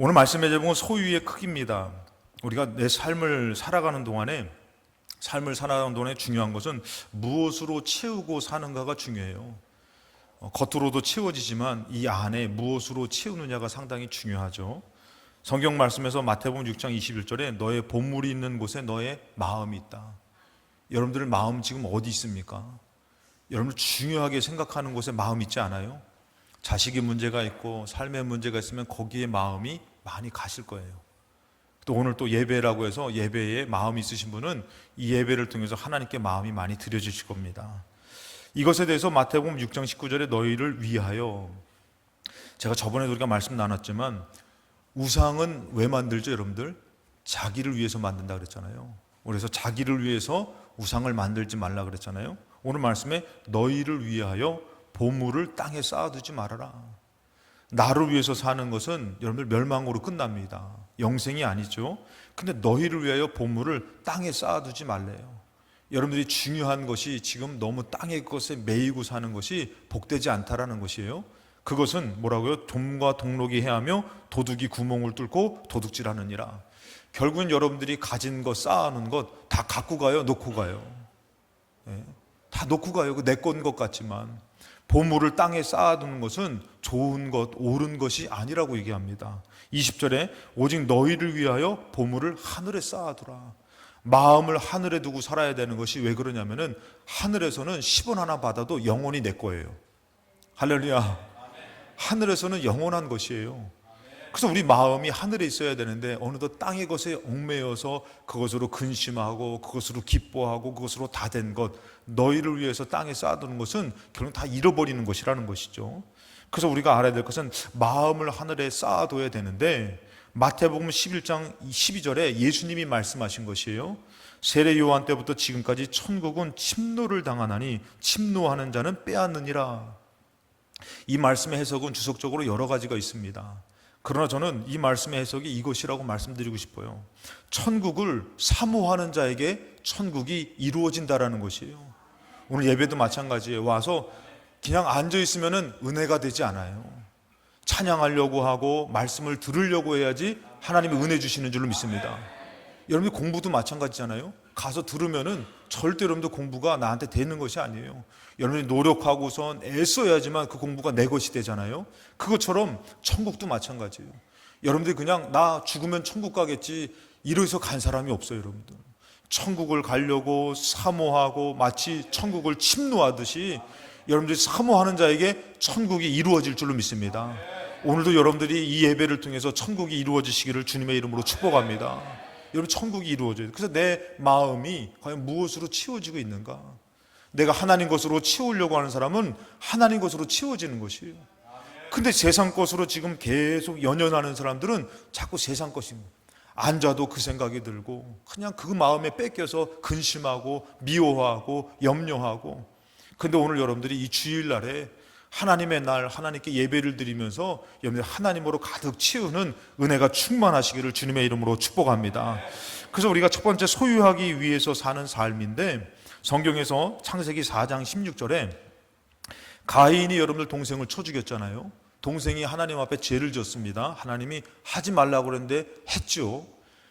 오늘 말씀의 제목은 소유의 크기입니다. 우리가 내 삶을 살아가는 동안에 중요한 것은 무엇으로 채우고 사는가가 중요해요. 겉으로도 채워지지만 이 안에 무엇으로 채우느냐가 상당히 중요하죠. 성경 말씀에서 마태복음 6장 21절에 너의 보물이 있는 곳에 너의 마음이 있다. 여러분들 마음 지금 어디 있습니까? 여러분들 중요하게 생각하는 곳에 마음 있지 않아요? 자식이 문제가 있고 삶의 문제가 있으면 거기에 마음이 많이 가실 거예요. 또 오늘 또 예배라고 해서 예배에 마음이 있으신 분은 이 예배를 통해서 하나님께 마음이 많이 드려지실 겁니다. 이것에 대해서 마태복음 6장 19절에 너희를 위하여, 제가 저번에도 우리가 말씀 나눴지만 우상은 왜 만들죠 여러분들? 자기를 위해서 만든다 그랬잖아요. 그래서 자기를 위해서 우상을 만들지 말라 그랬잖아요. 오늘 말씀에 너희를 위하여 보물을 땅에 쌓아두지 말아라. 나를 위해서 사는 것은 여러분들 멸망으로 끝납니다. 영생이 아니죠. 근데 너희를 위하여 보물을 땅에 쌓아두지 말래요. 여러분들이 중요한 것이 지금 너무 땅의 것에 매이고 사는 것이 복되지 않다라는 것이에요. 그것은 뭐라고요? 돔과 동록이 해하며 도둑이 구멍을 뚫고 도둑질하느니라. 결국은 여러분들이 가진 것, 쌓아놓은 것 다 갖고 가요? 놓고 가요? 다 놓고 가요. 내 건 것 같지만 보물을 땅에 쌓아두는 것은 좋은 것, 옳은 것이 아니라고 얘기합니다. 20절에 오직 너희를 위하여 보물을 하늘에 쌓아두라. 마음을 하늘에 두고 살아야 되는 것이 왜 그러냐면은 하늘에서는 10원 하나 받아도 영원히 내 거예요. 할렐루야. 하늘에서는 영원한 것이에요. 그래서 우리 마음이 하늘에 있어야 되는데 어느덧 땅의 것에 얽매여서 그것으로 근심하고 그것으로 기뻐하고 그것으로 다 된 것, 너희를 위해서 땅에 쌓아두는 것은 결국 다 잃어버리는 것이라는 것이죠. 그래서 우리가 알아야 될 것은 마음을 하늘에 쌓아둬야 되는데 마태복음 11장 12절에 예수님이 말씀하신 것이에요. 세례 요한 때부터 지금까지 천국은 침노를 당하나니 침노하는 자는 빼앗느니라. 이 말씀의 해석은 주석적으로 여러 가지가 있습니다. 그러나 저는 이 말씀의 해석이 이것이라고 말씀드리고 싶어요. 천국을 사모하는 자에게 천국이 이루어진다라는 것이에요. 오늘 예배도 마찬가지예요. 와서 그냥 앉아있으면 은혜가 되지 않아요. 찬양하려고 하고 말씀을 들으려고 해야지 하나님이 은혜 주시는 줄로 믿습니다. 여러분들 공부도 마찬가지잖아요. 가서 들으면은 절대 여러분들 공부가 나한테 되는 것이 아니에요. 여러분이 노력하고선 애써야지만 그 공부가 내 것이 되잖아요. 그것처럼 천국도 마찬가지예요. 여러분들이 그냥 나 죽으면 천국 가겠지 이래서 간 사람이 없어요. 여러분들 천국을 가려고 사모하고 마치 천국을 침노하듯이 여러분들이 사모하는 자에게 천국이 이루어질 줄로 믿습니다. 오늘도 여러분들이 이 예배를 통해서 천국이 이루어지시기를 주님의 이름으로 축복합니다. 여러분 천국이 이루어져요. 그래서 내 마음이 과연 무엇으로 채워지고 있는가? 내가 하나님 것으로 채우려고 하는 사람은 하나님 것으로 채워지는 것이에요. 근데 세상 것으로 지금 계속 연연하는 사람들은 자꾸 세상 것입니다. 앉아도 그 생각이 들고 그냥 그 마음에 뺏겨서 근심하고 미워하고 염려하고. 근데 오늘 여러분들이 이 주일날에 하나님의 날 하나님께 예배를 드리면서 여러분들 하나님으로 가득 채우는 은혜가 충만하시기를 주님의 이름으로 축복합니다. 그래서 우리가 첫 번째 소유하기 위해서 사는 삶인데 성경에서 창세기 4장 16절에 가인이 여러분들 동생을 쳐 죽였잖아요. 동생이 하나님 앞에 죄를 졌습니다. 하나님이 하지 말라고 그랬는데 했죠.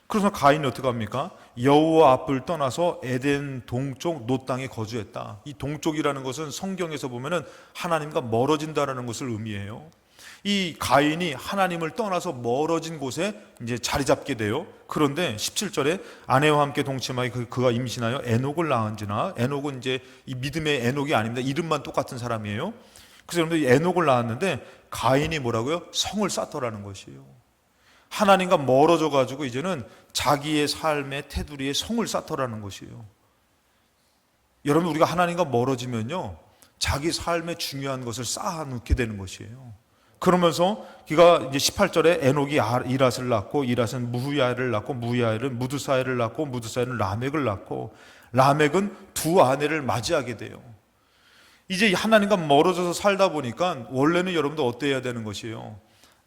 그래서 가인이 어떻게 합니까? 여호와 앞을 떠나서 에덴 동쪽 놋 땅에 거주했다. 이 동쪽이라는 것은 성경에서 보면은 하나님과 멀어진다라는 것을 의미해요. 이 가인이 하나님을 떠나서 멀어진 곳에 이제 자리 잡게 돼요. 그런데 17절에 아내와 함께 동침하여 그가 임신하여 에녹을 낳은지나, 에녹은 이제 이 믿음의 에녹이 아닙니다. 이름만 똑같은 사람이에요. 그래서 여러분들 에녹을 낳았는데 가인이 뭐라고요? 성을 쌓더라는 것이에요. 하나님과 멀어져 가지고 이제는 자기의 삶의 테두리에 성을 쌓더라는 것이에요. 여러분 우리가 하나님과 멀어지면요 자기 삶에 중요한 것을 쌓아놓게 되는 것이에요. 그러면서 그가 이제 18절에 에녹이 이랏을 낳고 이랏은 무후야를 낳고 무후야는 무드사엘을 낳고 무드사엘은 라멕을 낳고 라멕은 두 아내를 맞이하게 돼요. 이제 하나님과 멀어져서 살다 보니까 원래는 여러분도 어때야 되는 것이에요?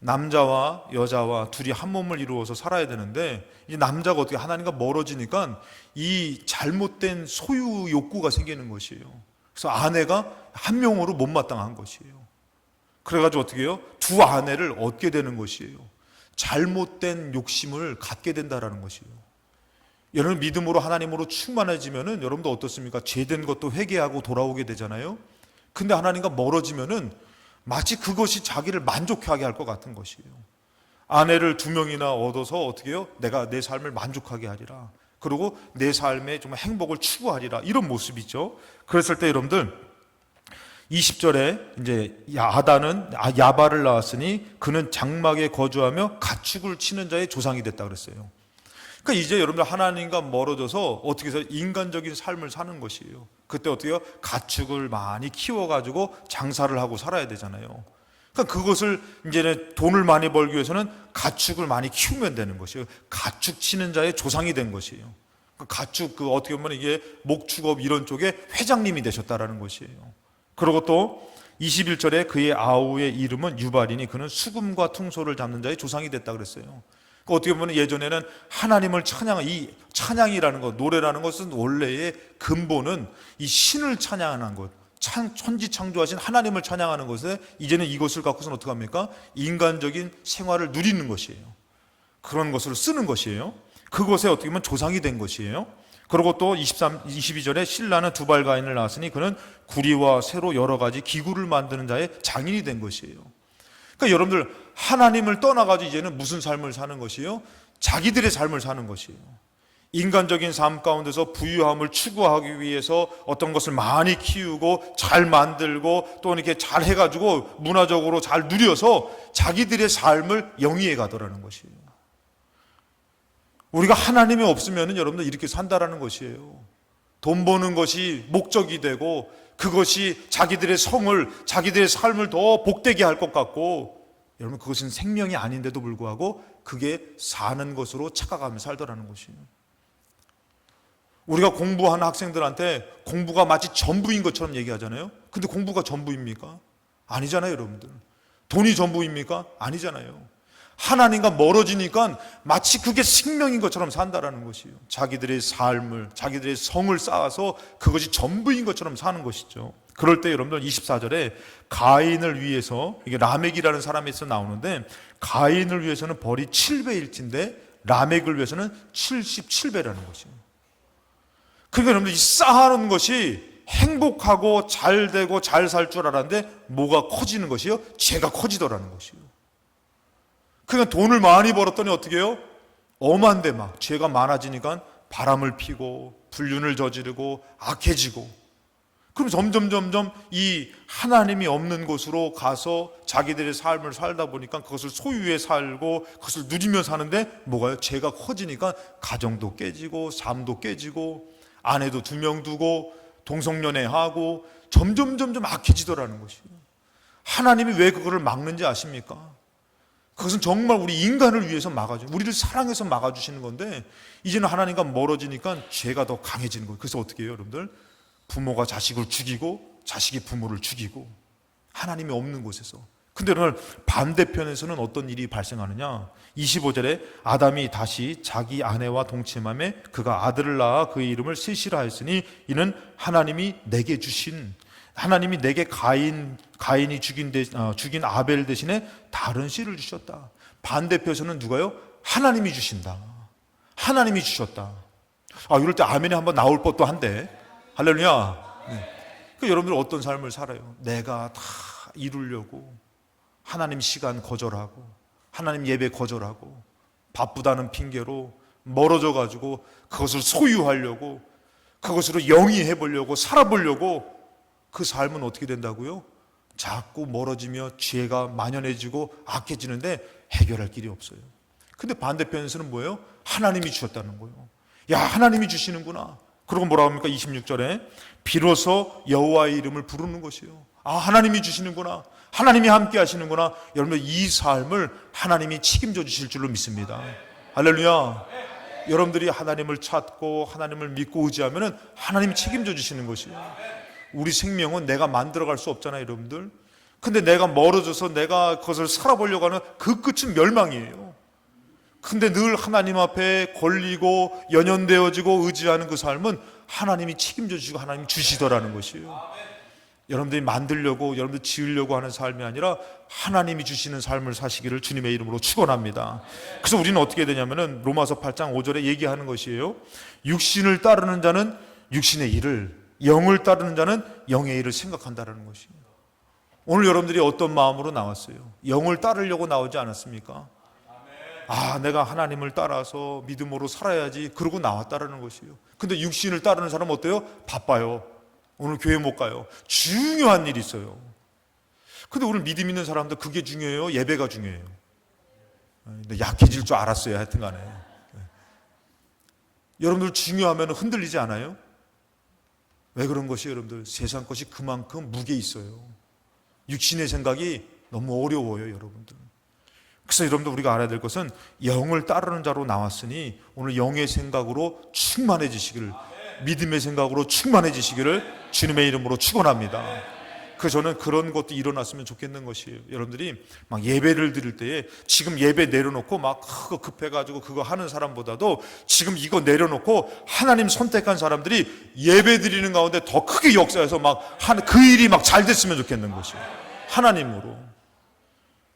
남자와 여자와 둘이 한 몸을 이루어서 살아야 되는데 이 남자가 어떻게 하나님과 멀어지니까 이 잘못된 소유 욕구가 생기는 것이에요. 그래서 아내가 한 명으로 못마땅한 것이에요. 그래가지고 어떻게 해요? 두 아내를 얻게 되는 것이에요. 잘못된 욕심을 갖게 된다라는 것이에요. 여러분 믿음으로 하나님으로 충만해지면은 여러분도 어떻습니까? 죄된 것도 회개하고 돌아오게 되잖아요. 근데 하나님과 멀어지면은 마치 그것이 자기를 만족하게 할 것 같은 것이에요. 아내를 2명이나 얻어서 어떻게 해요? 내가 내 삶을 만족하게 하리라. 그리고 내 삶에 정말 행복을 추구하리라. 이런 모습이죠. 그랬을 때 여러분들 20절에 이제 아단은 야발을 낳았으니 그는 장막에 거주하며 가축을 치는 자의 조상이 됐다 그랬어요. 그러니까 이제 여러분들 하나님과 멀어져서 어떻게 해서 인간적인 삶을 사는 것이에요. 그때 어떻게 해요? 가축을 많이 키워가지고 장사를 하고 살아야 되잖아요. 그러니까 그것을 이제는 돈을 많이 벌기 위해서는 가축을 많이 키우면 되는 것이에요. 가축 치는 자의 조상이 된 것이에요. 가축 어떻게 보면 이게 목축업 이런 쪽에 회장님이 되셨다라는 것이에요. 그리고 또 21절에 그의 아우의 이름은 유발이니 그는 수금과 퉁소를 잡는 자의 조상이 됐다 그랬어요. 그러니까 어떻게 보면 예전에는 하나님을 찬양한 이 찬양이라는 것, 노래라는 것은 원래의 근본은 이 신을 찬양하는 것, 천지창조하신 하나님을 찬양하는 것에 이제는 이것을 갖고서는 어떻게 합니까? 인간적인 생활을 누리는 것이에요. 그런 것으로 쓰는 것이에요. 그것에 어떻게 보면 조상이 된 것이에요. 그리고 또 22절에 신라는 두발가인을 낳았으니 그는 구리와 쇠로 여러 가지 기구를 만드는 자의 장인이 된 것이에요. 그러니까 여러분들 하나님을 떠나가지고 이제는 무슨 삶을 사는 것이에요? 자기들의 삶을 사는 것이에요. 인간적인 삶 가운데서 부유함을 추구하기 위해서 어떤 것을 많이 키우고 잘 만들고 또 이렇게 잘 해가지고 문화적으로 잘 누려서 자기들의 삶을 영위해 가더라는 것이에요. 우리가 하나님이 없으면 여러분들 이렇게 산다라는 것이에요. 돈 버는 것이 목적이 되고 그것이 자기들의 성을, 자기들의 삶을 더 복되게 할 것 같고, 여러분 그것은 생명이 아닌데도 불구하고 그게 사는 것으로 착각하며 살더라는 것이에요. 우리가 공부하는 학생들한테 공부가 마치 전부인 것처럼 얘기하잖아요. 근데 공부가 전부입니까? 아니잖아요, 여러분들. 돈이 전부입니까? 아니잖아요. 하나님과 멀어지니까 마치 그게 생명인 것처럼 산다라는 것이에요. 자기들의 삶을, 자기들의 성을 쌓아서 그것이 전부인 것처럼 사는 것이죠. 그럴 때 여러분들 24절에 가인을 위해서, 이게 라멕이라는 사람에서 나오는데, 가인을 위해서는 벌이 7배일진데 라멕을 위해서는 77배라는 것이에요. 그러니까 여러분들 이 쌓아놓은 것이 행복하고 잘 되고 잘 살 줄 알았는데 뭐가 커지는 것이요? 죄가 커지더라는 것이에요. 그러니까 돈을 많이 벌었더니 어떻게 해요? 엄한데 막 죄가 많아지니까 바람을 피고 불륜을 저지르고 악해지고, 그럼 점점 이 하나님이 없는 곳으로 가서 자기들의 삶을 살다 보니까 그것을 소유해 살고 그것을 누리며 사는데 뭐가요? 죄가 커지니까 가정도 깨지고 삶도 깨지고 아내도 2명 두고 동성연애하고 점점 악해지더라는 것이에요. 하나님이 왜 그거를 막는지 아십니까? 그것은 정말 우리 인간을 위해서 막아주는, 우리를 사랑해서 막아주시는 건데, 이제는 하나님과 멀어지니까 죄가 더 강해지는 거예요. 그래서 어떻게 해요, 여러분들? 부모가 자식을 죽이고 자식이 부모를 죽이고, 하나님이 없는 곳에서. 근데 오늘 반대편에서는 어떤 일이 발생하느냐? 25절에 아담이 다시 자기 아내와 동침함에 그가 아들을 낳아 그의 이름을 셋이라 하였으니 이는 하나님이 내게 주신, 하나님이 내게 가인이 죽인 아벨 대신에 다른 씨를 주셨다. 반대편에서는 누가요? 하나님이 주신다. 하나님이 주셨다. 이럴 때 아멘이 한번 나올 법도 한데, 할렐루야. 네. 그러니까 여러분들 어떤 삶을 살아요? 내가 다 이루려고 하나님 시간 거절하고 하나님 예배 거절하고 바쁘다는 핑계로 멀어져 가지고 그것을 소유하려고 그것으로 영위해 보려고 살아보려고, 그 삶은 어떻게 된다고요? 자꾸 멀어지며 죄가 만연해지고 악해지는데 해결할 길이 없어요. 근데 반대편에서는 뭐예요? 하나님이 주셨다는 거예요. 야, 하나님이 주시는구나. 그리고 뭐라고 합니까? 26절에 비로소 여호와의 이름을 부르는 것이에요. 하나님이 주시는구나. 하나님이 함께 하시는구나. 여러분, 이 삶을 하나님이 책임져 주실 줄로 믿습니다. 할렐루야. 여러분들이 하나님을 찾고 하나님을 믿고 의지하면 하나님이 책임져 주시는 것이에요. 우리 생명은 내가 만들어갈 수 없잖아요, 여러분들. 근데 내가 멀어져서 내가 그것을 살아보려고 하는 그 끝은 멸망이에요. 근데 늘 하나님 앞에 걸리고 연연되어지고 의지하는 그 삶은 하나님이 책임져 주시고 하나님이 주시더라는 것이에요. 여러분들이 만들려고, 여러분들 지으려고 하는 삶이 아니라 하나님이 주시는 삶을 사시기를 주님의 이름으로 축원합니다. 그래서 우리는 어떻게 되냐면은 로마서 8장 5절에 얘기하는 것이에요. 육신을 따르는 자는 육신의 일을, 영을 따르는 자는 영의 일을 생각한다라는 것입니다. 오늘 여러분들이 어떤 마음으로 나왔어요? 영을 따르려고 나오지 않았습니까? 내가 하나님을 따라서 믿음으로 살아야지, 그러고 나왔다라는 것이에요. 근데 육신을 따르는 사람은 어때요? 바빠요. 오늘 교회 못 가요. 중요한 일이 있어요. 근데 오늘 믿음 있는 사람들 그게 중요해요? 예배가 중요해요? 근데 약해질 줄 알았어요. 하여튼 간에. 여러분들 중요하면 흔들리지 않아요? 왜 그런 것이 여러분들? 세상 것이 그만큼 무게 있어요. 육신의 생각이 너무 어려워요, 여러분들. 그래서 여러분들 우리가 알아야 될 것은 영을 따르는 자로 나왔으니 오늘 영의 생각으로 충만해지시기를, 믿음의 생각으로 충만해지시기를 주님의 이름으로 축원합니다. 저는 그런 것도 일어났으면 좋겠는 것이에요. 여러분들이 막 예배를 드릴 때에 지금 예배 내려놓고 막 그거 급해가지고 그거 하는 사람보다도 지금 이거 내려놓고 하나님 선택한 사람들이 예배 드리는 가운데 더 크게 역사해서 막 그 일이 막 잘 됐으면 좋겠는 것이에요. 하나님으로.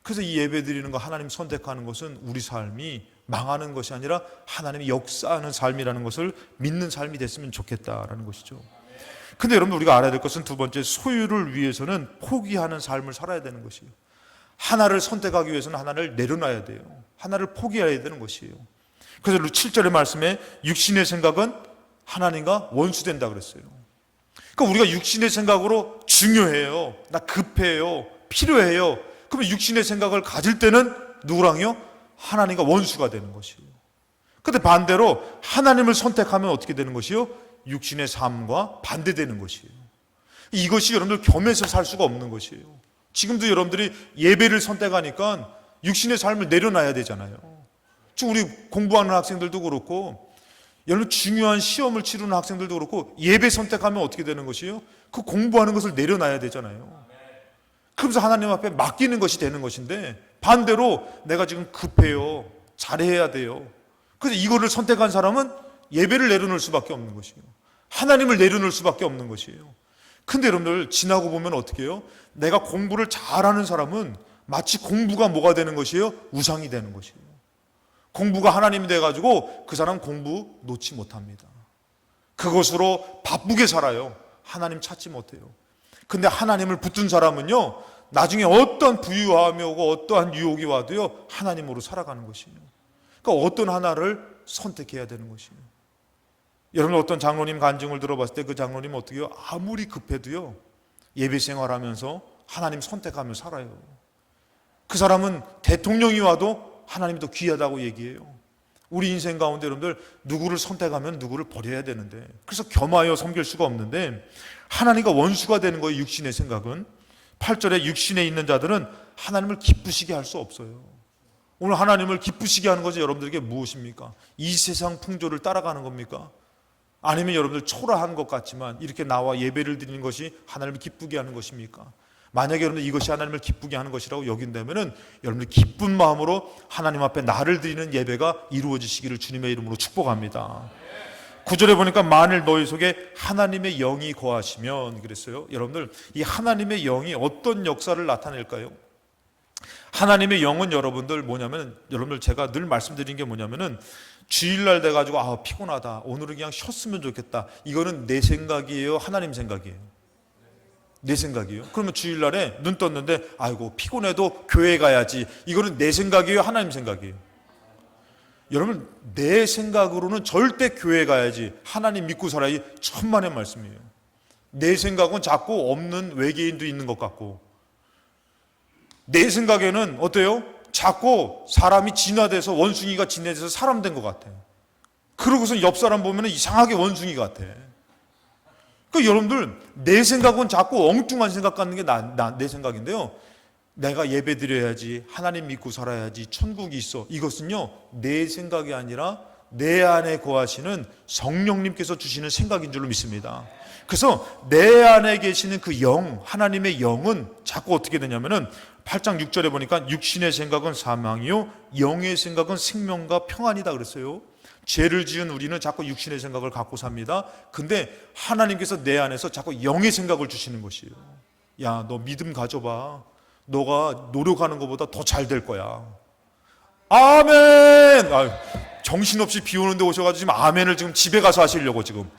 그래서 이 예배 드리는 거, 하나님 선택하는 것은 우리 삶이 망하는 것이 아니라 하나님이 역사하는 삶이라는 것을 믿는 삶이 됐으면 좋겠다라는 것이죠. 근데 여러분 우리가 알아야 될 것은 두 번째, 소유를 위해서는 포기하는 삶을 살아야 되는 것이에요. 하나를 선택하기 위해서는 하나를 내려놔야 돼요. 하나를 포기해야 되는 것이에요. 그래서 7절의 말씀에 육신의 생각은 하나님과 원수된다 그랬어요. 그러니까 우리가 육신의 생각으로 중요해요, 나 급해요, 필요해요, 그러면 육신의 생각을 가질 때는 누구랑요? 하나님과 원수가 되는 것이에요. 그런데 반대로 하나님을 선택하면 어떻게 되는 것이요? 육신의 삶과 반대되는 것이에요. 이것이 여러분들 겸해서 살 수가 없는 것이에요. 지금도 여러분들이 예배를 선택하니까 육신의 삶을 내려놔야 되잖아요. 지금 우리 공부하는 학생들도 그렇고, 여러분 중요한 시험을 치르는 학생들도 그렇고, 예배 선택하면 어떻게 되는 것이에요? 그 공부하는 것을 내려놔야 되잖아요. 그러면서 하나님 앞에 맡기는 것이 되는 것인데, 반대로 내가 지금 급해요, 잘해야 돼요, 그래서 이거를 선택한 사람은 예배를 내려놓을 수밖에 없는 것이에요. 하나님을 내려놓을 수밖에 없는 것이에요. 근데 여러분들 지나고 보면 어떻게 해요? 내가 공부를 잘하는 사람은 마치 공부가 뭐가 되는 것이에요? 우상이 되는 것이에요. 공부가 하나님이 돼가지고 그 사람 공부 놓지 못합니다. 그것으로 바쁘게 살아요. 하나님 찾지 못해요. 근데 하나님을 붙든 사람은요, 나중에 어떤 부유함이 오고 어떠한 유혹이 와도요, 하나님으로 살아가는 것이에요. 그러니까 어떤 하나를 선택해야 되는 것이에요. 여러분 어떤 장로님 간증을 들어봤을 때 그 장로님은 어떻게 해요? 아무리 급해도요, 예배 생활하면서 하나님 선택하며 살아요. 그 사람은 대통령이 와도 하나님이 더 귀하다고 얘기해요. 우리 인생 가운데 여러분들 누구를 선택하면 누구를 버려야 되는데, 그래서 겸하여 섬길 수가 없는데 하나님과 원수가 되는 거예요. 육신의 생각은. 8절에 육신에 있는 자들은 하나님을 기쁘시게 할 수 없어요. 오늘 하나님을 기쁘시게 하는 것이 여러분들에게 무엇입니까? 이 세상 풍조를 따라가는 겁니까? 아니면 여러분들 초라한 것 같지만 이렇게 나와 예배를 드리는 것이 하나님을 기쁘게 하는 것입니까? 만약에 여러분들 이것이 하나님을 기쁘게 하는 것이라고 여긴다면은 여러분들 기쁜 마음으로 하나님 앞에 나를 드리는 예배가 이루어지시기를 주님의 이름으로 축복합니다. 9절에 보니까 만일 너희 속에 하나님의 영이 거하시면 그랬어요. 여러분들 이 하나님의 영이 어떤 역사를 나타낼까요? 하나님의 영은 여러분들 뭐냐면, 여러분들 제가 늘 말씀드린 게 뭐냐면은, 주일날 돼가지고 피곤하다, 오늘은 그냥 쉬었으면 좋겠다, 이거는 내 생각이에요, 하나님 생각이에요? 내 생각이에요. 그러면 주일날에 눈 떴는데 아이고 피곤해도 교회 가야지, 이거는 내 생각이에요, 하나님 생각이에요? 여러분 내 생각으로는 절대 교회 가야지, 하나님 믿고 살아야지, 천만의 말씀이에요. 내 생각은 자꾸 없는 외계인도 있는 것 같고, 내 생각에는 어때요? 자꾸 사람이 진화돼서, 원숭이가 진화돼서 사람 된 것 같아. 그러고서 옆 사람 보면 이상하게 원숭이 같아. 그러니까 여러분들 내 생각은 자꾸 엉뚱한 생각 갖는 게 내 생각인데요, 내가 예배 드려야지, 하나님 믿고 살아야지, 천국이 있어, 이것은요 내 생각이 아니라 내 안에 거하시는 성령님께서 주시는 생각인 줄로 믿습니다. 그래서 내 안에 계시는 그 영, 하나님의 영은 자꾸 어떻게 되냐면은 8장 6절에 보니까 육신의 생각은 사망이요 영의 생각은 생명과 평안이다 그랬어요. 죄를 지은 우리는 자꾸 육신의 생각을 갖고 삽니다. 근데 하나님께서 내 안에서 자꾸 영의 생각을 주시는 것이에요. 야, 너 믿음 가져봐. 너가 노력하는 것보다 더 잘 될 거야. 아멘. 정신없이 비 오는데 오셔가지고 지금 아멘을 지금 집에 가서 하시려고 지금.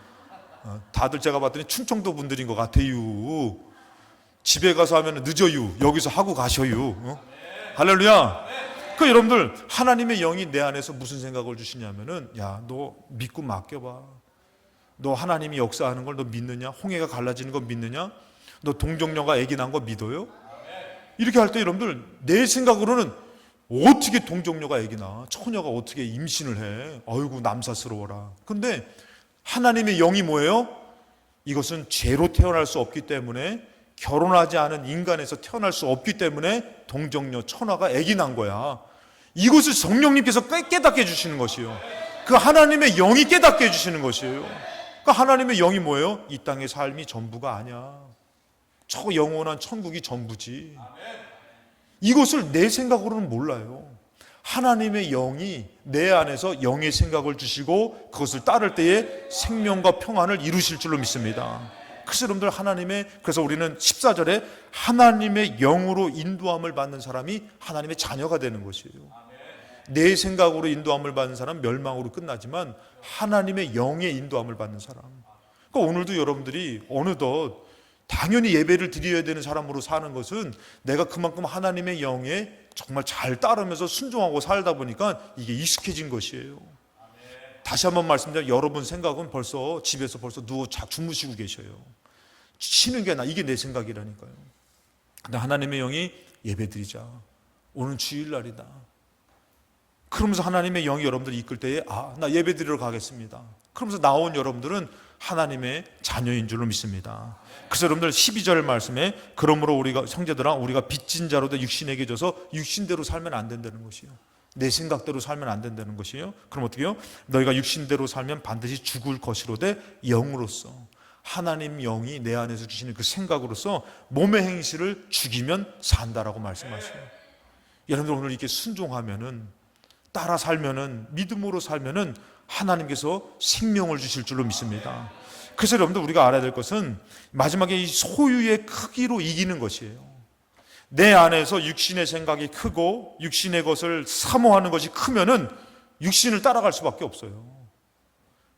다들 제가 봤더니 충청도 분들인 것 같아요. 집에 가서 하면 늦어요. 여기서 하고 가셔요. 할렐루야. 그 여러분들, 하나님의 영이 내 안에서 무슨 생각을 주시냐면은, 야, 너 믿고 맡겨봐. 너 하나님이 역사하는 걸 너 믿느냐? 홍해가 갈라지는 거 믿느냐? 너 동정녀가 아기 낳은 거 믿어요? 이렇게 할 때 여러분들, 내 생각으로는 어떻게 동정녀가 아기 낳아? 처녀가 어떻게 임신을 해? 아이고 남사스러워라. 근데 하나님의 영이 뭐예요? 이것은 죄로 태어날 수 없기 때문에, 결혼하지 않은 인간에서 태어날 수 없기 때문에 동정녀 처녀가 아기 낳은 거야. 이것을 성령님께서 깨닫게 해주시는 것이에요. 그 하나님의 영이 깨닫게 해주시는 것이에요. 그 하나님의 영이 뭐예요? 이 땅의 삶이 전부가 아니야. 저 영원한 천국이 전부지. 이것을 내 생각으로는 몰라요. 하나님의 영이 내 안에서 영의 생각을 주시고 그것을 따를 때에 생명과 평안을 이루실 줄로 믿습니다. 그래서 여러분들, 그래서 우리는 14절에 하나님의 영으로 인도함을 받는 사람이 하나님의 자녀가 되는 것이에요. 내 생각으로 인도함을 받는 사람은 멸망으로 끝나지만 하나님의 영의 인도함을 받는 사람. 그러니까 오늘도 여러분들이 어느덧 당연히 예배를 드려야 되는 사람으로 사는 것은 내가 그만큼 하나님의 영에 정말 잘 따르면서 순종하고 살다 보니까 이게 익숙해진 것이에요. 다시 한번 말씀드리면, 여러분 생각은 벌써 집에서 벌써 누워 주무시고 계셔요. 쉬는 게 이게 내 생각이라니까요. 근데 하나님의 영이 예배 드리자, 오늘 주일날이다, 그러면서 하나님의 영이 여러분들을 이끌 때에 나 예배 드리러 가겠습니다, 그러면서 나온 여러분들은 하나님의 자녀인 줄로 믿습니다. 그래서 여러분들 12절 말씀에, 그러므로 우리가 형제들아 우리가 빚진 자로도 육신에게 져서 육신대로 살면 안 된다는 것이요, 내 생각대로 살면 안 된다는 것이에요. 그럼 어떻게 해요? 너희가 육신대로 살면 반드시 죽을 것이로되 영으로서, 하나님 영이 내 안에서 주시는 그 생각으로서 몸의 행실을 죽이면 산다라고 말씀하셔요. 여러분들 오늘 이렇게 순종하면은, 따라 살면은, 믿음으로 살면은 하나님께서 생명을 주실 줄로 믿습니다. 그래서 여러분들 우리가 알아야 될 것은 마지막에 이 소유의 크기로 이기는 것이에요. 내 안에서 육신의 생각이 크고 육신의 것을 사모하는 것이 크면은 육신을 따라갈 수밖에 없어요.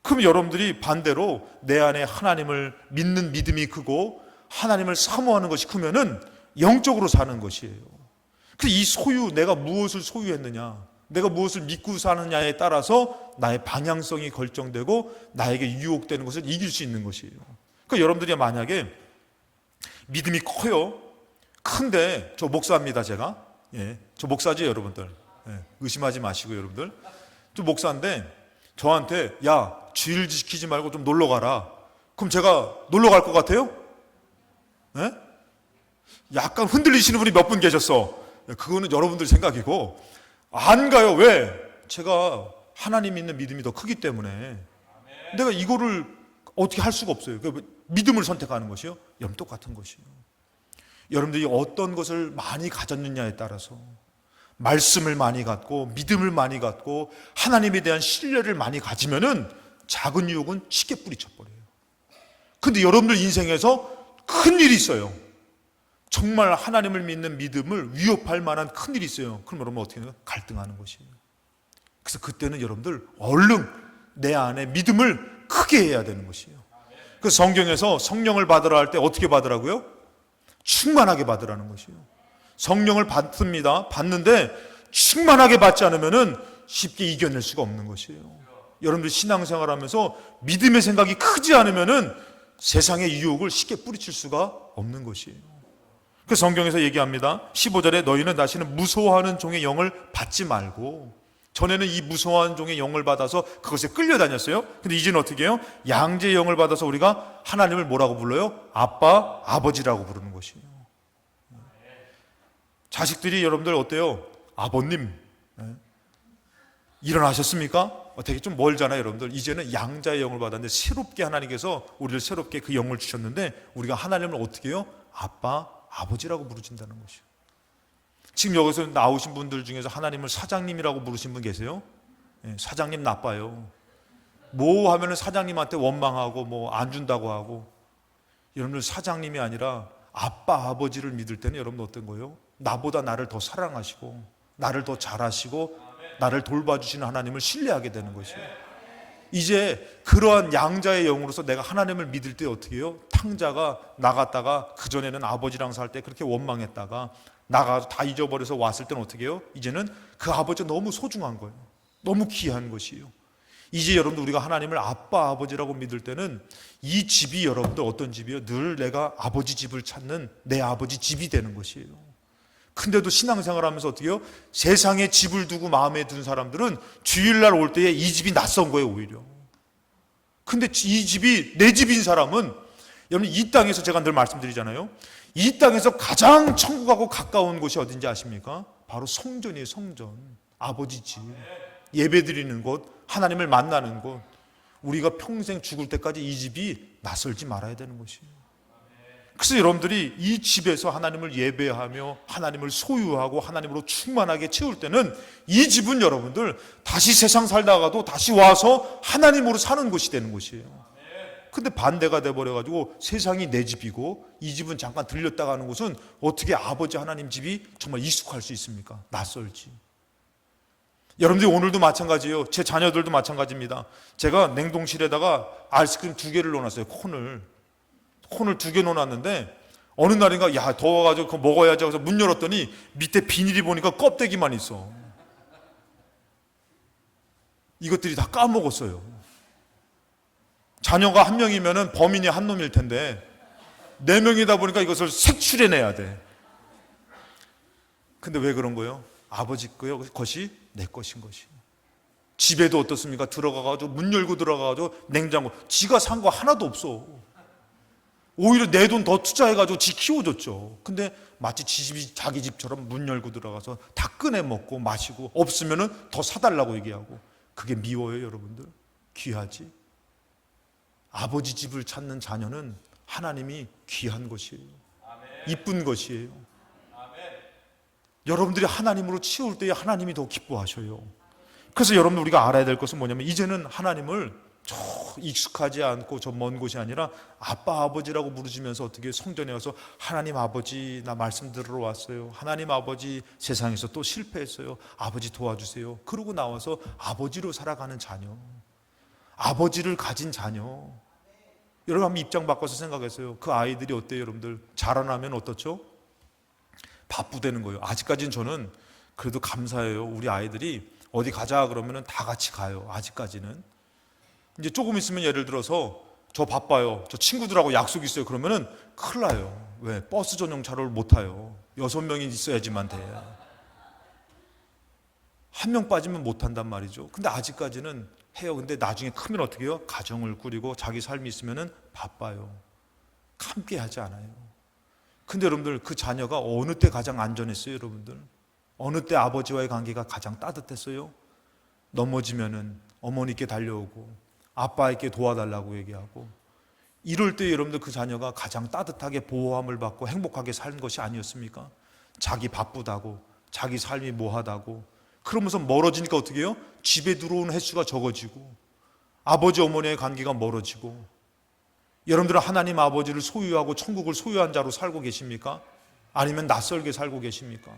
그럼 여러분들이 반대로 내 안에 하나님을 믿는 믿음이 크고 하나님을 사모하는 것이 크면은 영적으로 사는 것이에요. 그래서 이 소유, 내가 무엇을 소유했느냐, 내가 무엇을 믿고 사느냐에 따라서 나의 방향성이 결정되고 나에게 유혹되는 것을 이길 수 있는 것이에요. 그러니까 여러분들이 만약에 믿음이 커요. 큰데, 저 목사입니다, 제가. 저 목사지, 여러분들. 의심하지 마시고, 여러분들. 저 목사인데, 저한테, 야, 주일 지키지 말고 좀 놀러 가라. 그럼 제가 놀러 갈 것 같아요? 약간 흔들리시는 분이 몇 분 계셨어. 그거는 여러분들 생각이고, 안 가요. 왜? 제가 하나님 믿는 믿음이 더 크기 때문에. 내가 이거를 어떻게 할 수가 없어요. 믿음을 선택하는 것이요, 똑같은 것이요. 여러분들이 어떤 것을 많이 가졌느냐에 따라서, 말씀을 많이 갖고 믿음을 많이 갖고 하나님에 대한 신뢰를 많이 가지면은 작은 유혹은 쉽게 뿌리쳐버려요. 근데 여러분들 인생에서 큰 일이 있어요. 정말 하나님을 믿는 믿음을 위협할 만한 큰 일이 있어요. 그럼 여러분 어떻게 해요? 갈등하는 것이에요. 그래서 그때는 여러분들 얼른 내 안에 믿음을 크게 해야 되는 것이에요. 그래서 성경에서 성령을 받으라 할 때 어떻게 받으라고요? 충만하게 받으라는 것이에요. 성령을 받습니다. 받는데 충만하게 받지 않으면 쉽게 이겨낼 수가 없는 것이에요. 여러분들 신앙생활 하면서 믿음의 생각이 크지 않으면 세상의 유혹을 쉽게 뿌리칠 수가 없는 것이에요. 그래서 성경에서 얘기합니다. 15절에 너희는 다시는 무서워하는 종의 영을 받지 말고, 전에는 이 무서워하는 종의 영을 받아서 그것에 끌려다녔어요. 근데 이제는 어떻게 해요? 양제의 영을 받아서 우리가 하나님을 뭐라고 불러요? 아빠, 아버지라고 부르는 것이에요. 자식들이 여러분들 어때요? 아버님 일어나셨습니까? 되게 좀 멀잖아요. 여러분들 이제는 양자의 영을 받았는데 새롭게 하나님께서 우리를 새롭게 그 영을 주셨는데 우리가 하나님을 어떻게 해요? 아빠, 아버지라고 부르신다는 것이에요. 지금 여기서 나오신 분들 중에서 하나님을 사장님이라고 부르신 분 계세요? 사장님 나빠요. 뭐 하면은 사장님한테 원망하고 뭐 안 준다고 하고. 여러분들 사장님이 아니라 아빠, 아버지를 믿을 때는 여러분 어떤 거예요? 나보다 나를 더 사랑하시고 나를 더 잘하시고 나를 돌봐주시는 하나님을 신뢰하게 되는 것이에요. 이제 그러한 양자의 영으로서 내가 하나님을 믿을 때 어떻게 해요? 탕자가 나갔다가 그전에는 아버지랑 살 때 그렇게 원망했다가 나가서 다 잊어버려서 왔을 때는 어떻게 해요? 이제는 그 아버지가 너무 소중한 거예요. 너무 귀한 것이에요. 이제 여러분들 우리가 하나님을 아빠, 아버지라고 믿을 때는 이 집이 여러분들 어떤 집이에요? 늘 내가 아버지 집을 찾는 내 아버지 집이 되는 것이에요. 근데도 신앙생활 하면서 어떻게 해요? 세상에 집을 두고 마음에 든 사람들은 주일날 올 때에 이 집이 낯선 거예요, 오히려. 근데 이 집이 내 집인 사람은, 여러분 이 땅에서 제가 늘 말씀드리잖아요. 이 땅에서 가장 천국하고 가까운 곳이 어딘지 아십니까? 바로 성전이에요, 성전. 아버지 집. 예배 드리는 곳, 하나님을 만나는 곳. 우리가 평생 죽을 때까지 이 집이 낯설지 말아야 되는 것이에요. 그래서 여러분들이 이 집에서 하나님을 예배하며 하나님을 소유하고 하나님으로 충만하게 채울 때는 이 집은 여러분들 다시 세상 살다가도 다시 와서 하나님으로 사는 곳이 되는 것이에요. 근데 반대가 돼버려가지고 세상이 내 집이고 이 집은 잠깐 들렸다 가는 곳은 어떻게 아버지 하나님 집이 정말 익숙할 수 있습니까? 낯설지. 여러분들이 오늘도 마찬가지예요. 제 자녀들도 마찬가지입니다. 제가 냉동실에다가 아이스크림 2개를 넣어놨어요. 콘을 2개 넣어놨는데 어느 날인가 야 더워가지고 그거 먹어야지 해서 문 열었더니 밑에 비닐이 보니까 껍데기만 있어. 이것들이 다 까먹었어요. 자녀가 1명이면 범인이 1놈일 텐데 4명이다 보니까 이것을 색출해내야 돼. 근데 왜 그런 거예요? 아버지 것이 내 것인 것이에요. 집에도 어떻습니까? 들어가가지고 문 열고 들어가가지고 냉장고 지가 산 거 하나도 없어. 오히려 내 돈 더 투자해가지고 지 키워줬죠. 근데 마치 지 집이 자기 집처럼 문 열고 들어가서 다 꺼내 먹고 마시고 없으면은 더 사달라고 얘기하고. 그게 미워요, 여러분들. 귀하지. 아버지 집을 찾는 자녀는 하나님이 귀한 것이에요. 이쁜 것이에요. 여러분들이 하나님으로 치울 때에 하나님이 더 기뻐하셔요. 그래서 여러분 우리가 알아야 될 것은 뭐냐면 이제는 하나님을 저 익숙하지 않고 저 먼 곳이 아니라 아빠 아버지라고 부르시면서 어떻게 성전에 와서 하나님 아버지 나 말씀 들으러 왔어요. 하나님 아버지 세상에서 또 실패했어요. 아버지 도와주세요. 그러고 나와서 아버지로 살아가는 자녀, 아버지를 가진 자녀. 여러분 한번 입장 바꿔서 생각했어요. 그 아이들이 어때요, 여러분들? 자라나면 어떻죠? 바쁘다는 거예요. 아직까지는 저는 그래도 감사해요. 우리 아이들이 어디 가자 그러면 다 같이 가요. 아직까지는. 이제 조금 있으면 예를 들어서 저 바빠요. 저 친구들하고 약속 있어요. 그러면은 큰일 나요. 왜? 버스 전용차를 못 타요. 6명이 있어야지만 돼. 1명 빠지면 못 한단 말이죠. 근데 아직까지는 해요. 근데 나중에 크면 어떻게 해요? 가정을 꾸리고 자기 삶이 있으면은 바빠요. 함께 하지 않아요. 근데 여러분들 그 자녀가 어느 때 가장 안전했어요, 여러분들? 어느 때 아버지와의 관계가 가장 따뜻했어요? 넘어지면은 어머니께 달려오고 아빠에게 도와달라고 얘기하고 이럴 때 여러분들 그 자녀가 가장 따뜻하게 보호함을 받고 행복하게 사는 것이 아니었습니까? 자기 바쁘다고 자기 삶이 뭐하다고 그러면서 멀어지니까 어떻게 해요? 집에 들어오는 횟수가 적어지고 아버지 어머니의 관계가 멀어지고 여러분들은 하나님 아버지를 소유하고 천국을 소유한 자로 살고 계십니까? 아니면 낯설게 살고 계십니까?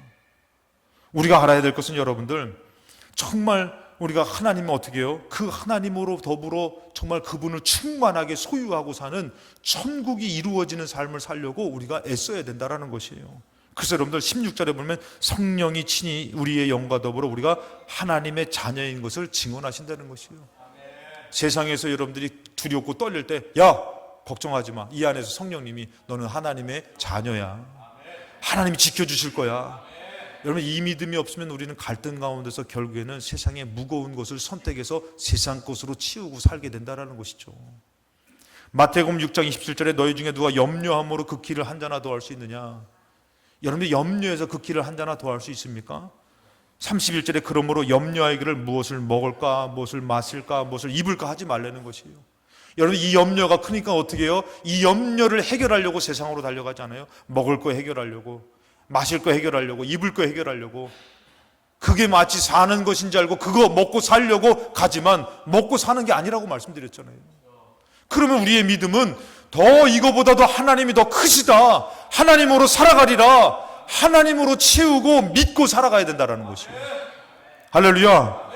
우리가 알아야 될 것은 여러분들 정말 우리가 하나님을 어떻게 해요? 그 하나님으로 더불어 정말 그분을 충만하게 소유하고 사는 천국이 이루어지는 삶을 살려고 우리가 애써야 된다는 것이에요. 그래서 여러분들 16절에 보면 성령이 친히 우리의 영과 더불어 우리가 하나님의 자녀인 것을 증언하신다는 것이에요. 세상에서 여러분들이 두렵고 떨릴 때 야 걱정하지 마. 이 안에서 성령님이 너는 하나님의 자녀야. 하나님이 지켜주실 거야. 여러분 이 믿음이 없으면 우리는 갈등 가운데서 결국에는 세상의 무거운 것을 선택해서 세상 것으로 치우고 살게 된다는 것이죠. 마태복음 6장 27절에 너희 중에 누가 염려함으로 그 길을 한 잔나 더 할 수 있느냐. 여러분들 염려해서 그 길을 한 잔나 더 할 수 있습니까? 31절에 그러므로 염려하기를 무엇을 먹을까 무엇을 마실까 무엇을 입을까 하지 말라는 것이에요. 여러분 이 염려가 크니까 어떻게 해요? 이 염려를 해결하려고 세상으로 달려가지 않아요? 먹을 거 해결하려고 마실 거 해결하려고 입을 거 해결하려고 그게 마치 사는 것인 줄 알고 그거 먹고 살려고 가지만 먹고 사는 게 아니라고 말씀드렸잖아요. 그러면 우리의 믿음은 더 이거보다도 하나님이 더 크시다. 하나님으로 살아가리라. 하나님으로 채우고 믿고 살아가야 된다는 것이에요. 할렐루야.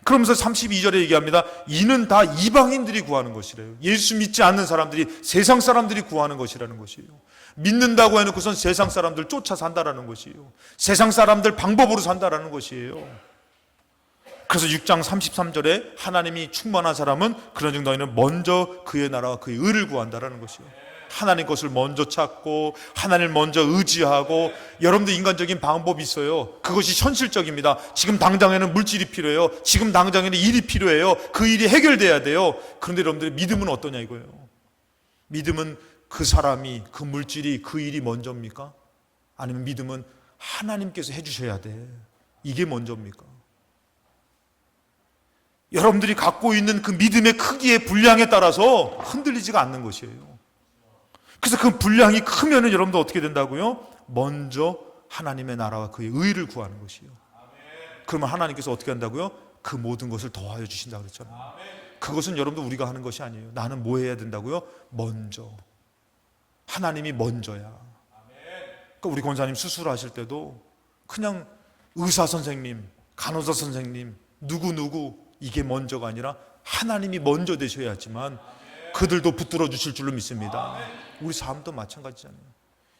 그러면서 32절에 얘기합니다. 이는 다 이방인들이 구하는 것이래요. 예수 믿지 않는 사람들이, 세상 사람들이 구하는 것이라는 것이에요. 믿는다고 해놓고선 세상 사람들 쫓아 산다라는 것이에요. 세상 사람들 방법으로 산다라는 것이에요. 그래서 6장 33절에 하나님이 충만한 사람은 그런즉 너희는 먼저 그의 나라와 그의 의를 구한다라는 것이에요. 하나님 것을 먼저 찾고 하나님을 먼저 의지하고, 여러분들 인간적인 방법이 있어요. 그것이 현실적입니다. 지금 당장에는 물질이 필요해요. 지금 당장에는 일이 필요해요. 그 일이 해결돼야 돼요. 그런데 여러분들의 믿음은 어떠냐 이거예요. 믿음은 그 사람이, 그 물질이, 그 일이 먼저입니까? 아니면 믿음은 하나님께서 해주셔야 돼, 이게 먼저입니까? 여러분들이 갖고 있는 그 믿음의 크기의 분량에 따라서 흔들리지가 않는 것이에요. 그래서 그 분량이 크면은 여러분들 어떻게 된다고요? 먼저 하나님의 나라와 그의 의를 구하는 것이에요. 그러면 하나님께서 어떻게 한다고요? 그 모든 것을 더하여 주신다 그랬잖아요. 그것은 여러분들 우리가 하는 것이 아니에요. 나는 뭐 해야 된다고요? 먼저. 하나님이 먼저야. 그러니까 우리 권사님 수술하실 때도 그냥 의사 선생님, 간호사 선생님, 누구 이게 먼저가 아니라 하나님이 먼저 되셔야지만 그들도 붙들어 주실 줄로 믿습니다. 우리 삶도 마찬가지잖아요.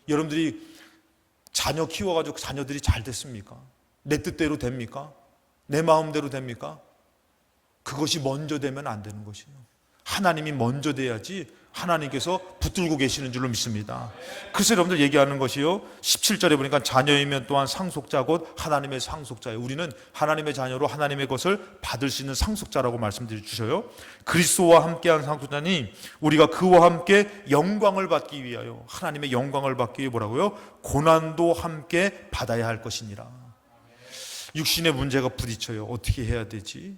여러분들이 자녀 키워가지고 자녀들이 잘 됐습니까? 내 뜻대로 됩니까? 내 마음대로 됩니까? 그것이 먼저 되면 안 되는 것이에요. 하나님이 먼저 돼야지 하나님께서 붙들고 계시는 줄로 믿습니다. 그래서 여러분들 얘기하는 것이요, 17절에 보니까 자녀이면 또한 상속자 곧 하나님의 상속자예요. 우리는 하나님의 자녀로 하나님의 것을 받을 수 있는 상속자라고 말씀드려 주셔요. 그리스도와 함께한 상속자니 우리가 그와 함께 영광을 받기 위하여, 하나님의 영광을 받기 위해 뭐라고요? 고난도 함께 받아야 할 것이니라. 육신의 문제가 부딪혀요. 어떻게 해야 되지?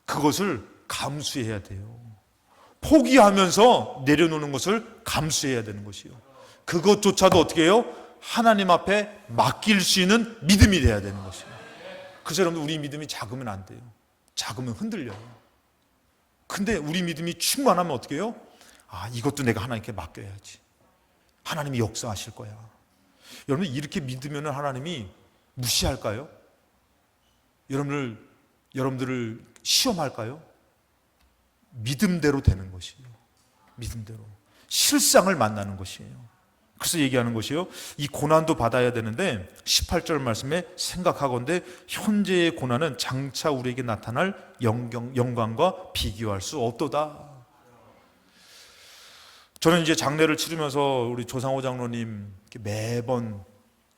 그것을 감수해야 돼요. 포기하면서 내려놓는 것을 감수해야 되는 것이요. 그것조차도 어떻게 해요? 하나님 앞에 맡길 수 있는 믿음이 돼야 되는 것이에요. 그래서 여러분, 우리 믿음이 작으면 안 돼요. 작으면 흔들려요. 근데 우리 믿음이 충만하면 어떻게 해요? 이것도 내가 하나님께 맡겨야지. 하나님이 역사하실 거야. 여러분, 이렇게 믿으면 하나님이 무시할까요? 여러분들을 시험할까요? 믿음대로 되는 것이에요. 믿음대로. 실상을 만나는 것이에요. 그래서 얘기하는 것이요, 이 고난도 받아야 되는데 18절 말씀에 생각하건대 현재의 고난은 장차 우리에게 나타날 영광과 비교할 수 없도다. 저는 이제 장례를 치르면서 우리 조상호 장로님 매번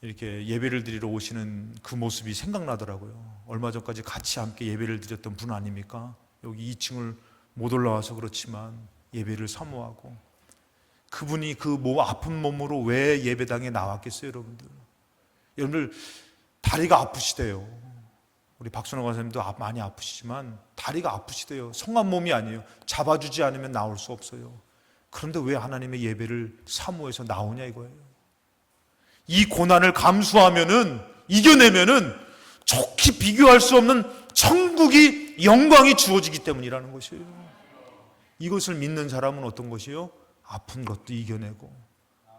이렇게 예배를 드리러 오시는 그 모습이 생각나더라고요. 얼마 전까지 같이 함께 예배를 드렸던 분 아닙니까? 여기 2층을 못 올라와서 그렇지만 예배를 사모하고, 그분이 그 아픈 몸으로 왜 예배당에 나왔겠어요? 여러분들 다리가 아프시대요. 우리 박순호 권사님도 많이 아프시지만 다리가 아프시대요. 성한 몸이 아니에요. 잡아주지 않으면 나올 수 없어요. 그런데 왜 하나님의 예배를 사모해서 나오냐 이거예요. 이 고난을 감수하면은, 이겨내면은 좋게 비교할 수 없는 천국이, 영광이 주어지기 때문이라는 것이에요. 이것을 믿는 사람은 어떤 것이요? 아픈 것도 이겨내고,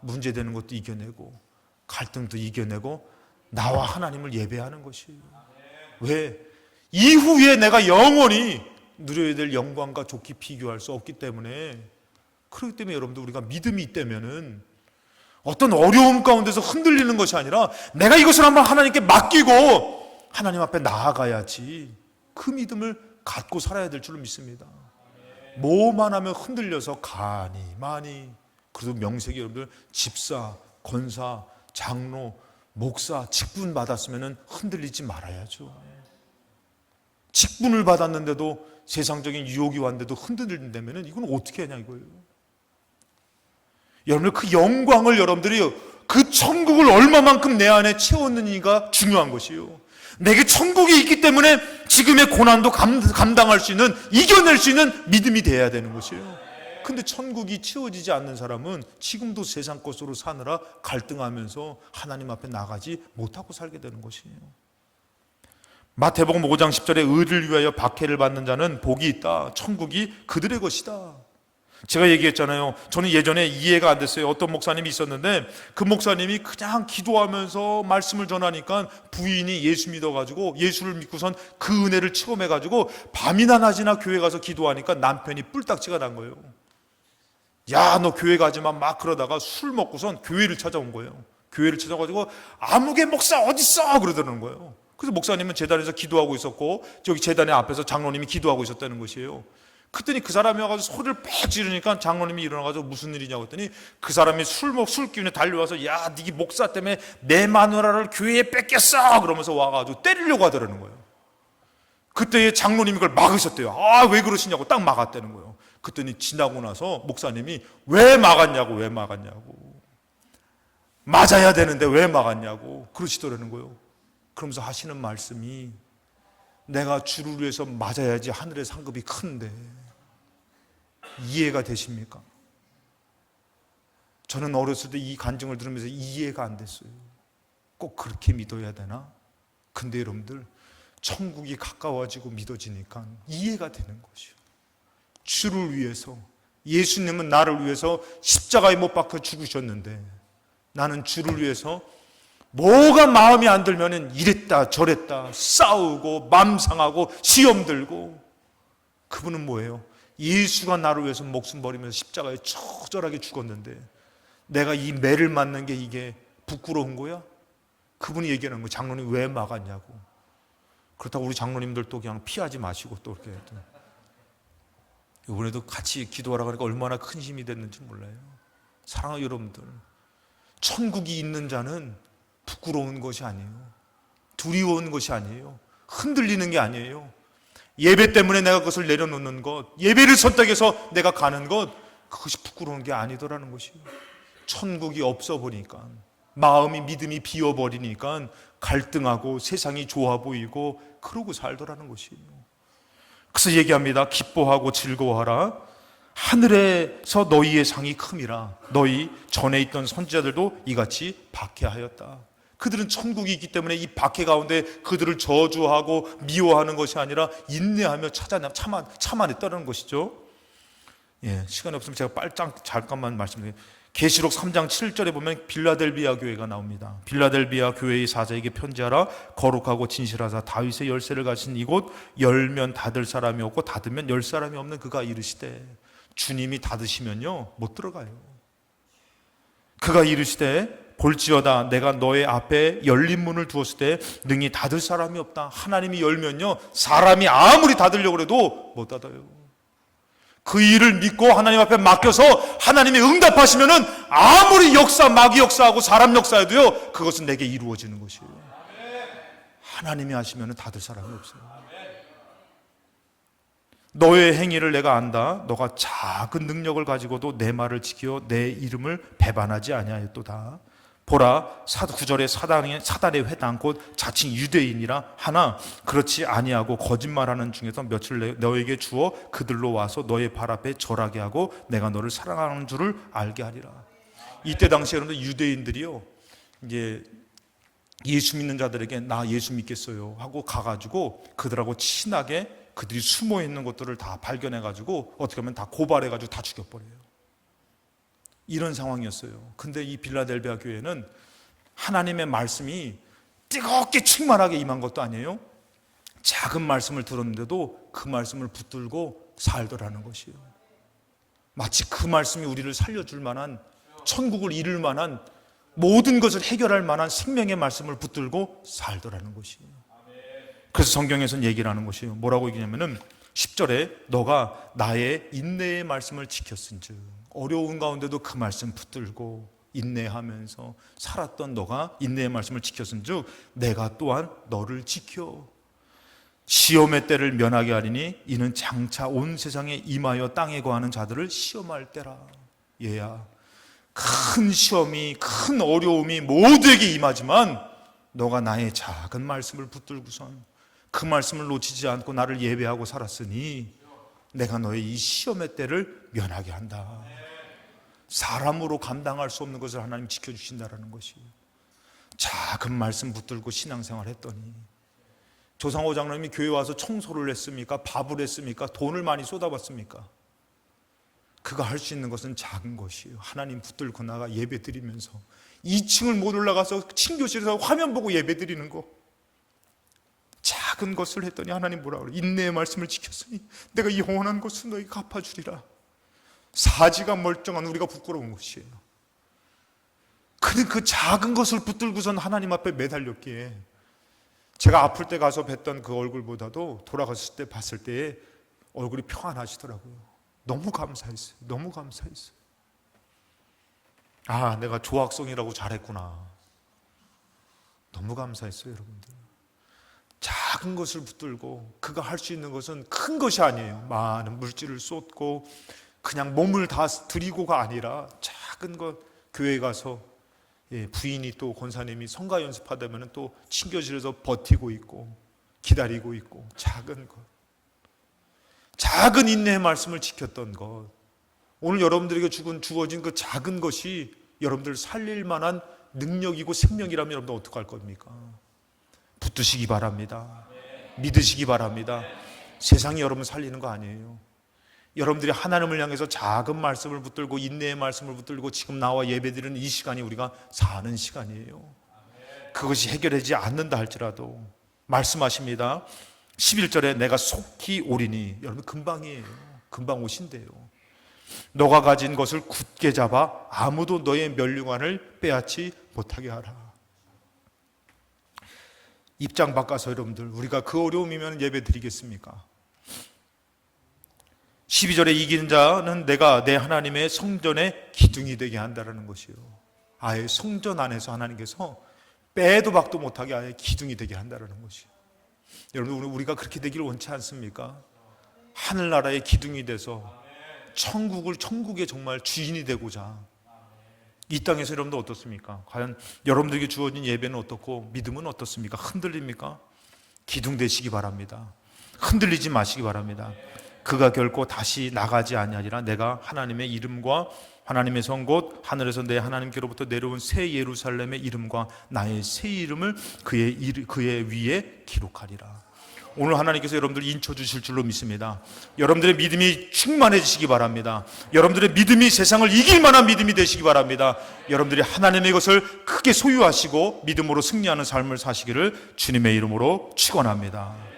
문제되는 것도 이겨내고, 갈등도 이겨내고, 나와 하나님을 예배하는 것이에요. 왜? 이후에 내가 영원히 누려야 될 영광과 좋게 비교할 수 없기 때문에. 그렇기 때문에 여러분들, 우리가 믿음이 있다면은 어떤 어려움 가운데서 흔들리는 것이 아니라 내가 이것을 한번 하나님께 맡기고 하나님 앞에 나아가야지, 그 믿음을 갖고 살아야 될 줄로 믿습니다. 뭐만 하면 흔들려서 가니 많이. 그래도 명색이 여러분들 집사, 권사, 장로, 목사, 직분 받았으면 흔들리지 말아야죠. 직분을 받았는데도 세상적인 유혹이 왔는데도 흔들린다면 이건 어떻게 하냐 이거예요. 여러분들 그 영광을, 여러분들이 그 천국을 얼마만큼 내 안에 채웠느냐가 중요한 것이에요. 내게 천국이 있기 때문에 지금의 고난도 감당할 수 있는, 이겨낼 수 있는 믿음이 돼야 되는 것이에요. 근데 천국이 채워지지 않는 사람은 지금도 세상 것으로 사느라 갈등하면서 하나님 앞에 나가지 못하고 살게 되는 것이에요. 마태복음 5장 10절에 의를 위하여 박해를 받는 자는 복이 있다. 천국이 그들의 것이다. 제가 얘기했잖아요. 저는 예전에 이해가 안 됐어요. 어떤 목사님이 있었는데 그 목사님이 그냥 기도하면서 말씀을 전하니까 부인이 예수 믿어가지고 예수를 믿고선 그 은혜를 체험해가지고 밤이나 낮이나 교회 가서 기도하니까 남편이 뿔딱지가 난 거예요. 야, 너 교회 가지만 막 그러다가 술 먹고선 교회를 찾아온 거예요. 교회를 찾아가지고 아무개 목사 어딨어? 그러더라는 거예요. 그래서 목사님은 제단에서 기도하고 있었고 저기 제단의 앞에서 장로님이 기도하고 있었다는 것이에요. 그랬더니 그 사람이 와가지고 소리를 빽 지르니까 장로님이 일어나가지고 무슨 일이냐고 했더니 그 사람이 술 기운에 달려와서 야, 네 목사 때문에 내 마누라를 교회에 뺏겼어! 그러면서 와가지고 때리려고 하더라는 거예요. 그때 장로님이 그걸 막으셨대요. 아, 왜 그러시냐고 딱 막았다는 거예요. 그랬더니 지나고 나서 목사님이 왜 막았냐고 맞아야 되는데 왜 막았냐고 그러시더라는 거예요. 그러면서 하시는 말씀이 내가 주를 위해서 맞아야지 하늘의 상급이 큰데 이해가 되십니까? 저는 어렸을 때 이 간증을 들으면서 이해가 안 됐어요. 꼭 그렇게 믿어야 되나? 근데 여러분들 천국이 가까워지고 믿어지니까 이해가 되는 것이요. 주를 위해서, 예수님은 나를 위해서 십자가에 못 박혀 죽으셨는데 나는 주를 위해서 뭐가 마음에 안 들면은 이랬다 저랬다 싸우고 맘 상하고 시험 들고, 그분은 뭐예요? 예수가 나를 위해서 목숨 버리면서 십자가에 처절하게 죽었는데 내가 이 매를 맞는 게 이게 부끄러운 거야? 그분이 얘기하는 거예요. 장로님 왜 막았냐고. 그렇다고 우리 장로님들도 그냥 피하지 마시고 또 이렇게 이번에도 같이 기도하라고 하니까 얼마나 큰 힘이 됐는지 몰라요. 사랑하는 여러분들, 천국이 있는 자는 부끄러운 것이 아니에요. 두려운 것이 아니에요. 흔들리는 게 아니에요. 예배 때문에 내가 그것을 내려놓는 것, 예배를 선택해서 내가 가는 것, 그것이 부끄러운 게 아니더라는 것이에요. 천국이 없어 보니까, 마음이 믿음이 비어버리니까 갈등하고 세상이 좋아 보이고 그러고 살더라는 것이에요. 그래서 얘기합니다. 기뻐하고 즐거워하라. 하늘에서 너희의 상이 큼이라. 너희 전에 있던 선지자들도 이같이 박해하였다. 그들은 천국이 있기 때문에 이 박해 가운데 그들을 저주하고 미워하는 것이 아니라 인내하며 참아냈다는 것이죠. 예, 시간이 없으면 제가 잠깐만 말씀드릴게요. 계시록 3장 7절에 보면 빌라델비아 교회가 나옵니다. 빌라델비아 교회의 사자에게 편지하라. 거룩하고 진실하사 다윗의 열쇠를 가진 이곳 열면 닫을 사람이 없고 닫으면 열 사람이 없는 그가 이르시되, 주님이 닫으시면요 못 들어가요. 그가 이르시되 볼지어다 내가 너의 앞에 열린 문을 두었을 때 능히 닫을 사람이 없다. 하나님이 열면요 사람이 아무리 닫으려고 해도 못 닫아요. 그 일을 믿고 하나님 앞에 맡겨서 하나님이 응답하시면은 아무리 마귀 역사하고 사람 역사해도요 그것은 내게 이루어지는 것이에요. 하나님이 하시면은 닫을 사람이 없어요. 너의 행위를 내가 안다. 너가 작은 능력을 가지고도 내 말을 지켜 내 이름을 배반하지 아니하였도다. 보라, 9절에 사단의 회당 곧 자칭 유대인이라 하나 그렇지 아니하고 거짓말하는 중에서 며칠 너에게 주어 그들로 와서 너의 발 앞에 절하게 하고 내가 너를 사랑하는 줄을 알게 하리라. 이때 당시에 여러분들 유대인들이요 이제 예수 믿는 자들에게 나 예수 믿겠어요 하고 가가지고 그들하고 친하게 그들이 숨어 있는 것들을 다 발견해가지고 어떻게 하면 다 고발해가지고 다 죽여버려요. 이런 상황이었어요. 근데 이 빌라델비아 교회는 하나님의 말씀이 뜨겁게 충만하게 임한 것도 아니에요. 작은 말씀을 들었는데도 그 말씀을 붙들고 살더라는 것이에요. 마치 그 말씀이 우리를 살려줄 만한, 천국을 이룰 만한, 모든 것을 해결할 만한 생명의 말씀을 붙들고 살더라는 것이에요. 그래서 성경에서는 얘기를 하는 것이에요. 뭐라고 얘기냐면은 10절에 너가 나의 인내의 말씀을 지켰은즉, 어려운 가운데도 그 말씀 붙들고 인내하면서 살았던 너가 인내의 말씀을 지켰은즉 내가 또한 너를 지켜 시험의 때를 면하게 하리니 이는 장차 온 세상에 임하여 땅에 거하는 자들을 시험할 때라. 얘야, 큰 시험이, 큰 어려움이 모두에게 임하지만 너가 나의 작은 말씀을 붙들고선 그 말씀을 놓치지 않고 나를 예배하고 살았으니 내가 너의 이 시험의 때를 면하게 한다. 사람으로 감당할 수 없는 것을 하나님 지켜주신다는 것이, 작은 말씀 붙들고 신앙생활 했더니 조상호 장로님이 교회 와서 청소를 했습니까? 밥을 했습니까? 돈을 많이 쏟아봤습니까? 그가 할 수 있는 것은 작은 것이에요. 하나님 붙들고 나가 예배 드리면서 2층을 못 올라가서 친교실에서 화면 보고 예배 드리는 거, 작은 것을 했더니 하나님 뭐라 그래요? 인내의 말씀을 지켰으니 내가 영원한 것을 너희가 갚아주리라. 사지가 멀쩡한 우리가 부끄러운 것이에요. 그는 그 작은 것을 붙들고선 하나님 앞에 매달렸기에 제가 아플 때 가서 뵀던 그 얼굴보다도 돌아갔을 때 봤을 때에 얼굴이 평안하시더라고요. 너무 감사했어요. 너무 감사했어요. 아, 내가 조학성이라고 잘했구나. 너무 감사했어요, 여러분들. 작은 것을 붙들고 그가 할 수 있는 것은 큰 것이 아니에요. 많은 물질을 쏟고 그냥 몸을 다 드리고가 아니라 작은 것, 교회 가서 부인이 또 권사님이 성가 연습하다면 또 친교실에서 버티고 있고 기다리고 있고, 작은 것, 작은 인내의 말씀을 지켰던 것, 오늘 여러분들에게 주어진 그 작은 것이 여러분들 살릴 만한 능력이고 생명이라면 여러분들 어떡할 겁니까? 붙드시기 바랍니다. 믿으시기 바랍니다. 세상이 여러분 살리는 거 아니에요. 여러분들이 하나님을 향해서 작은 말씀을 붙들고 인내의 말씀을 붙들고 지금 나와 예배드리는 이 시간이 우리가 사는 시간이에요. 그것이 해결되지 않는다 할지라도 말씀하십니다. 11절에 내가 속히 오리니, 여러분 금방이에요. 금방 오신대요. 너가 가진 것을 굳게 잡아 아무도 너의 면류관을 빼앗지 못하게 하라. 입장 바꿔서 여러분들, 우리가 그 어려움이면 예배 드리겠습니까? 12절에 이기는 자는 내가 내 하나님의 성전의 기둥이 되게 한다는 것이요. 아예 성전 안에서 하나님께서 빼도 박도 못하게 아예 기둥이 되게 한다는 것이요. 여러분, 우리가 그렇게 되기를 원치 않습니까? 하늘나라의 기둥이 돼서 천국의 정말 주인이 되고자. 이 땅에서 여러분들 어떻습니까? 과연 여러분들에게 주어진 예배는 어떻고 믿음은 어떻습니까? 흔들립니까? 기둥 되시기 바랍니다. 흔들리지 마시기 바랍니다. 그가 결코 다시 나가지 아니하리라. 내가 하나님의 이름과 하나님의 성 곧 하늘에서 내 하나님께로부터 내려온 새 예루살렘의 이름과 나의 새 이름을 그의 위에 기록하리라. 오늘 하나님께서 여러분들 인쳐 주실 줄로 믿습니다. 여러분들의 믿음이 충만해지시기 바랍니다. 여러분들의 믿음이 세상을 이길 만한 믿음이 되시기 바랍니다. 여러분들이 하나님의 것을 크게 소유하시고 믿음으로 승리하는 삶을 사시기를 주님의 이름으로 축원합니다.